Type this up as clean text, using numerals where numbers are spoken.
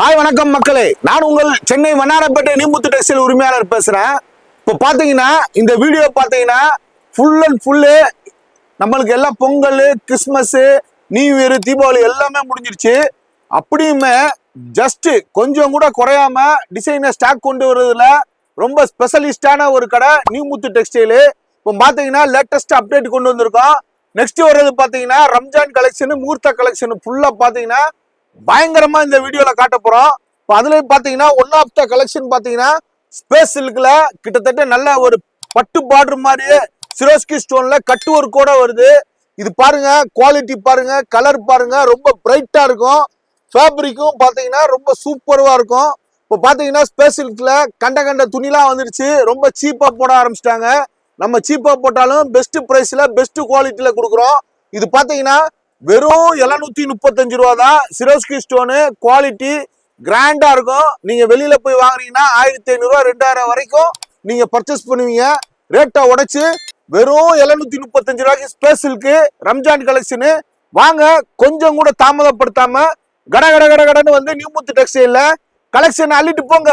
Hi வணக்கம் மக்களே, நான் உங்கள் சென்னை வண்ணாரப்பேட்டை நீமுத்து டெக்ஸ்டைல் உரிமையாளர் பேசுறேன். இப்போ பாத்தீங்கன்னா இந்த வீடியோ பாத்தீங்கன்னா ஃபுல் அண்ட் ஃபுல்லு நம்மளுக்கு எல்லாம் Pongal, Christmas, new year, Deepavali எல்லாமே முடிஞ்சிருச்சு. அப்படியுமே ஜஸ்ட் கொஞ்சம் கூட குறையாம டிசைனை ஸ்டாக் கொண்டு வர்றதுல ரொம்ப ஸ்பெஷலிஸ்டான ஒரு கடை நீமுத்து டெக்ஸ்டைலு. இப்போ பாத்தீங்கன்னா லேட்டஸ்ட் அப்டேட் கொண்டு வந்திருக்கோம். நெக்ஸ்ட் வர்றது பாத்தீங்கன்னா ரம்ஜான் கலெக்ஷன், முகூர்த்த கலெக்ஷன் ஃபுல்லா பாத்தீங்கன்னா பயங்கரமா இந்த வீடியோல காட்ட போறோம். இப்போ அதுல பாத்தீங்கன்னா ஒன் ஆஃப் த கலெக்ஷன் பாத்தீங்கன்னா ஸ்பேஸ் சில்க்ல கிட்டத்தட்ட நல்ல ஒரு பட்டு பார்டர் மாதிரி சிரோஸ்கி ஸ்டோன்ல கட்டு ஒர்க்கோட வருது. இது பாருங்க, குவாலிட்டி பாருங்க, கலர் பாருங்க, ரொம்ப பிரைட்டா இருக்கும். ஃபேப்ரிக்கும் பாத்தீங்கன்னா ரொம்ப சூப்பர்வா இருக்கும். இப்போ பாத்தீங்கன்னா ஸ்பேஸ் சில்க்ல கண்ட துணிலாம் வந்துருச்சு. ரொம்ப சீப்பா போட ஆரம்பிச்சிட்டாங்க. நம்ம சீப்பா போட்டாலும் பெஸ்ட் பிரைஸ்ல பெஸ்ட் குவாலிட்டியில கொடுக்குறோம். இது பாத்தீங்கன்னா வெறும் 735 ரூபா தான். சிரோஸ்கி ஸ்டோனு குவாலிட்டி கிராண்டா இருக்கும். நீங்க வெளியில போய் வாங்குனீங்கன்னா 1500 ரூபா 2000 வரைக்கும் நீங்க பர்ச்சேஸ் பண்ணுவீங்க. ரேட்டை உடைச்சு வெறும் 735 ரூபாய்க்கு ஸ்பேஸ் சில்க் ரம்ஜான் கலெக்ஷனு வாங்க. கொஞ்சம் கூட தாமதப்படுத்தாம கடன்னு வந்து நியூமுத்து டெக்ஸ்டைல்ல கலெக்ஷன் அள்ளிட்டு போங்க.